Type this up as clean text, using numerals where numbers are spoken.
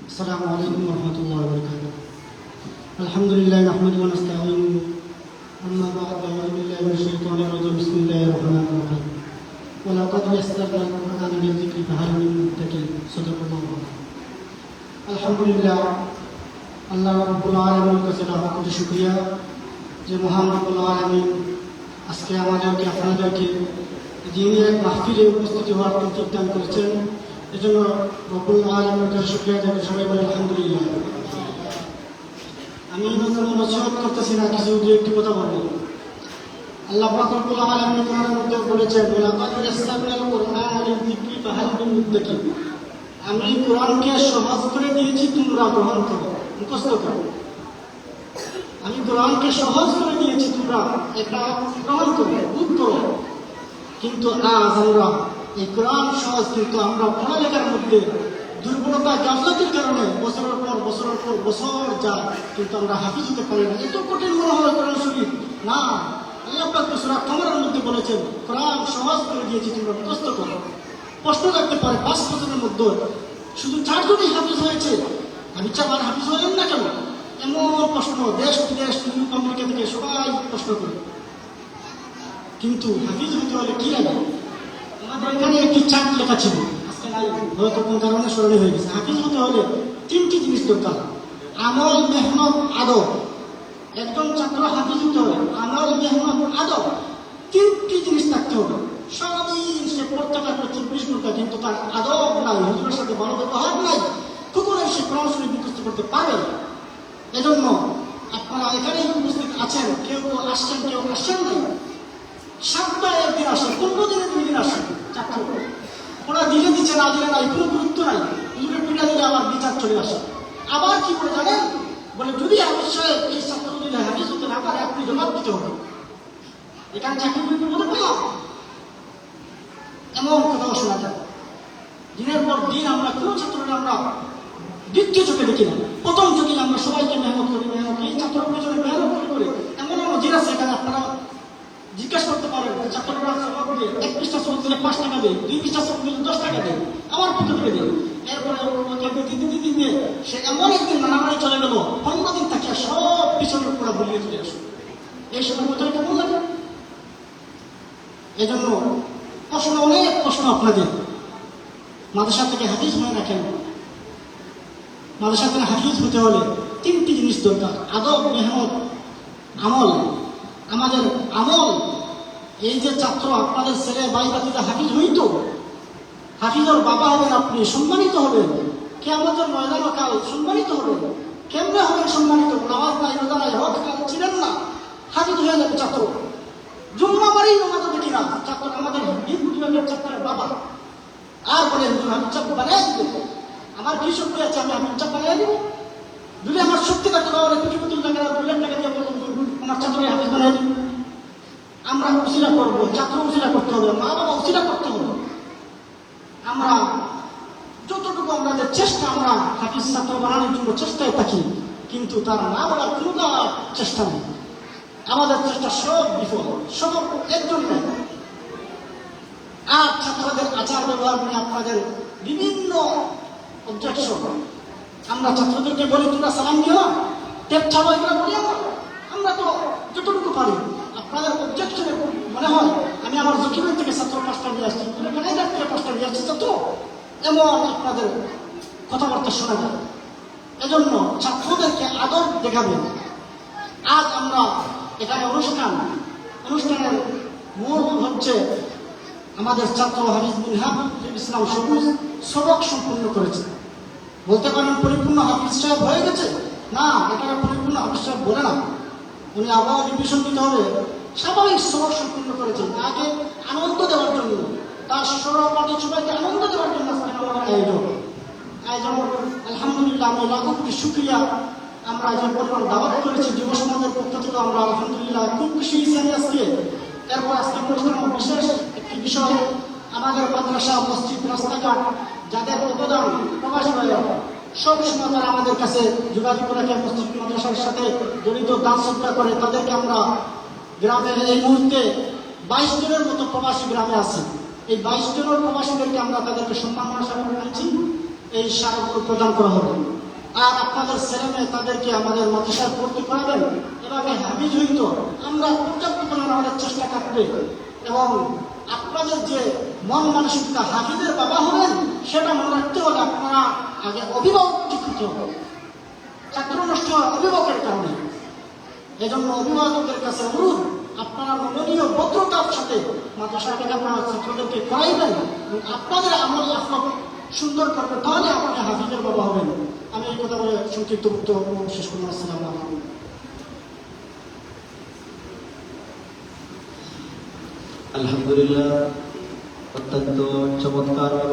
السلام عليكم ورحمة الله وبركاته. الحمد لله نحمده ونستعينه. أما بعد أعوذ بالله من الشيطان الرجيم. بسم الله الرحمن الرحيم. ولقد يسرنا القرآن للذكر فهل من مدكر. صدق الله العظيم. الحمد لله আল্লাহ রাব্বুল আলামিনের কাছে লাখ কোটি শুকরিয়া যে মহান রব্বুল আলামিন আজকে আমাদেরকে আপনাদেরকে দিনের মাহফিলে উপস্থিত হওয়ার তৌফিক দান করেছেন। এজন্য রব্বুল আলামিনের কাছে শুকরিয়া জানাই। সবাই বলে আলহামদুলিল্লাহ। আমি নসিহত করতেছি না, কিছু একটি কথা বলবো। আল্লাহ পাক রব্বুল আলামিন কোরআনের মধ্যে বলেছেন, ওয়ালাকাদ ইয়াসসারনাল কুরআনা লিযিকরি ফাহাল মিন মুদ্দাকির। আমি কোরআনকে সহজ করে দিয়েছি, তোমরা গ্রহণ করো, মুখস্থ করো। আমি কোরআনকে সহজ করে দিয়েছি, তোমরা এটা গ্রহণ করো, বুঝ করো। কিন্তু আজ আমরা এই কোরআন সহজ, কিন্তু আমরা পড়ালেখার মধ্যে দুর্বলতা গাফলতির কারণে বছরের পর বছর যায়, কিন্তু আমরা হাফিজ হতে পারি না। এত কঠিন মনে হয় কোরআন শরীফ না। আল্লাহ পাক সূরা কামারের মধ্যে বলেছেন, কোরআন সহজ করে দিয়েছি, তোমরা মুখস্থ করো। প্রশ্ন রাখতে পারে 5 বছরের মধ্যে শুধু 4 জনই হাফিজ হয়েছে, আমি 4 হাফিজ হলেন না কেন? এমন প্রশ্ন দেশ বিদেশ ইউরোপ আমেরিকা থেকে সবাই প্রশ্ন করে। কিন্তু হাফিজ হতে হলে কি লাগে? আমাদের এখানে একটি চার্ট লেখা ছিল, আজকে নাই, হয়তো কোন কারণে স্মরণীয় হয়ে গেছে। হাফিজ হতে হলে 3টি জিনিস দরকার: আমল, মেহনত, আদব। একজন ছাত্র হাফিজ হতে হলে আমল, মেহনত, আদব 3টি জিনিস থাকতে হবে। সারাদিন সে পড়তে থাকবে 24 ঘন্টা, কিন্তু তার আদব নাই, হুজুরের সাথে ভালো ব্যবহার নাই, কখনোই সে কোরআন শরীফ মুখস্থ করতে পারে। এজন্য আপনারা এখানেই উপস্থিত আছেন, কেউ আসছেন, কেউ আসছেন নাই। সপ্তাহে একদিন আসে, 15 দিনে 2 দিন আসে ছাত্র। ওরা দিলে দিচ্ছে, না দিলে নাই, কোনো গুরুত্ব নাই। হুজুরের পিঠা দিলে আবার বিচার চলে আসে। আবার কি করে জানেন? বলে যদি অবশ্যই এই ছাত্র যদি হাফিজ হতে না পারে, আপনি জবাব দিতে হবে। এখানে চাকরি করতে বলে পেলাম, এমন কথাও শোনা যায়। দিনের পর দিন আমরা কোনো ছাত্ররা আমরা দ্বিতীয় চোখে দেখি না, প্রথম চোখে আমরা সবাইকে মেহনত করি। এই ছাত্র পেছনে মেহনত করে এমন মজির আছে, এখানে আপনারা জিজ্ঞাসা করতে পারেন। ছাত্ররা 1 পৃষ্ঠা সব দিলে 5 টাকা দেয়, 2 পৃষ্ঠা সব দিলে 10 টাকা দেয়, আবার কত টাকা দেয়। এরপরে দিতে সে এমন একদিন নানাবাড়ি চলে গেল, 15 দিন থাকিয়া সব পিছনের পুরা বলিয়ে চলে আসো। এই সময় কোথায় কেমন লাগে? এই জন্য প্রশ্ন, অনেক প্রশ্ন আপনাদের। মাদ্রাসা থেকে হাফিজ হয় না কেন? মাদ্রাসা থেকে হাফিজ হতে হলে 3টি জিনিস দরকার: আদব, মেহনত, আমল। আমাদের আমল, এই যে ছাত্র আপনাদের ছেলে ভাই বাতিদা হাফিজ হইত, হাফিজের বাবা হবেন আপনি, সম্মানিত হবেন। কে আমাদের ময়দান কাল সম্মানিত হবেন। কেমনে হবেন সম্মানিত? নামাজ নাই, রোজা নাই, হজ কাল ছিলেন না, হাফিজ হয়ে যাবে ছাত্র। জুম্মা বাড়ি নামাজ দেখি না, ছাত্র আমাদের হিন্দু বিভাগের ছাত্রের বাবা। আর বলেন আমি চাপ বানিয়ে দিব, আমার কি শক্তি আছে, আমি চাপ বানিয়ে দিব? যদি আমার শক্তি থাকতে পারে 2 কোটি টাকা 2 লাখ টাকা দিয়ে আমার ছাত্রকে হাফিজ বানিয়ে দিব। আমরা উসিলা করবো, ছাত্র উসিলা করতে হবে, মা বাবা উসিলা করতে হবে। আমরা যতটুকু আমাদের চেষ্টা, আমরা হাফিজ ছাত্র বানানোর জন্য চেষ্টায় থাকি, কিন্তু তার না বলার কোনো চেষ্টা নেই। আমাদের চেষ্টা সব বিফল, সব এর জন্য। আর ছাত্রদের আচার ব্যবহার নিয়ে আপনাদের বিভিন্ন অবজেকশন। আমরা ছাত্রদেরকে বলি, তোমরা সালাম দিও, টেপ ছাড়ো, এগুলো বলি আমরা তো যতটুকু পারি। আপনাদের অবজেকশনে মনে হয় আমি আমার জকিমের থেকে ছাত্র 5টা নিয়ে আসছি, তুমি ম্যানেজার থেকে 5টা নিয়ে আসছি ছাত্র, এমন আপনাদের কথাবার্তা শোনা যায়। এজন্য ছাত্রদেরকে আদর দেখাবেন। আজ আমরা এখানে অনুষ্ঠানের মূল হচ্ছে আমাদের ছাত্র হাফিজ মিনহাজ ইসলাম সবুজ সবক সম্পূর্ণ করেছে। বলতে পারেন পরিপূর্ণ হাফিজ সাহেব হয়ে গেছে না, এখানে পরিপূর্ণ হাফিজ সাহেব বলে না, উনি আবার রিভিশন দিতে হবে। স্বাভাবিক সবক সম্পূর্ণ করেছেন, তাকে আনন্দ দেওয়ার জন্য, তার সহপাঠী সবাইকে আনন্দ দেওয়ার জন্য আয়োজন। আলহামদুলিল্লাহ, আমি লাখো কোটি শুকরিয়া। আমরা যে পরিমাণ দাওয়াত করেছি যুব সমাজের পক্ষ থেকে, আমরা আলহামদুলিল্লাহ খুব খুশি হয়েছি আজকে। এরপর আজকে অনুষ্ঠানের বিশেষ একটি বিষয়, আমাদের মাদ্রাসা, মসজিদ, রাস্তাঘাট যাদের অবদান প্রকাশ পায়, সব সময় তারা আমাদের কাছে যোগাযোগ রাখে, মসজিদ মাদ্রাসার সাথে জড়িত দান সৎকার করে। তাদেরকে আমরা গ্রামের এই মুহূর্তে 22 জনের মতো প্রবাসী গ্রামে আছে। এই 22 জনের প্রবাসীদেরকে আমরা তাদেরকে সম্মান মহাসাগর আনছি। এই সারগুলো প্রদান করা হবে। আর আপনাদের ছেলে মেয়ে তাদেরকে আমাদের মাদ্রাসায় ভর্তি করাবেন, এভাবে হাফিজ হইত আমরা পর্যাপ্ত পরিমাণ আমাদের চেষ্টা থাকবে। এবং আপনাদের যে মন মানসিকতা হাফিজের বাবা হবেন সেটা মনে রাখতে হলে আপনারা আগে অভিভাবক ঠিক হতে হবে। ছাত্র নষ্ট হয় অভিভাবকের কারণে। এজন্য অভিভাবকদের কাছে অনুরোধ, আপনারা নমনীয় ভদ্রতার সাথে মাদ্রাসা থেকে আপনারা ছাত্রদেরকে করাইবেন এবং আপনাদের আমল আখলাক সুন্দর করবেন, তাহলে আপনি হাফিজের বাবা হবেন। আমি এই কথা বলে সংক্ষিপ্ত বক্তব্য শেষ করলাম। আসসালামু আলাইকুম। আলহামদুলিল্লাহ, অত্যন্ত চমৎকারভাবে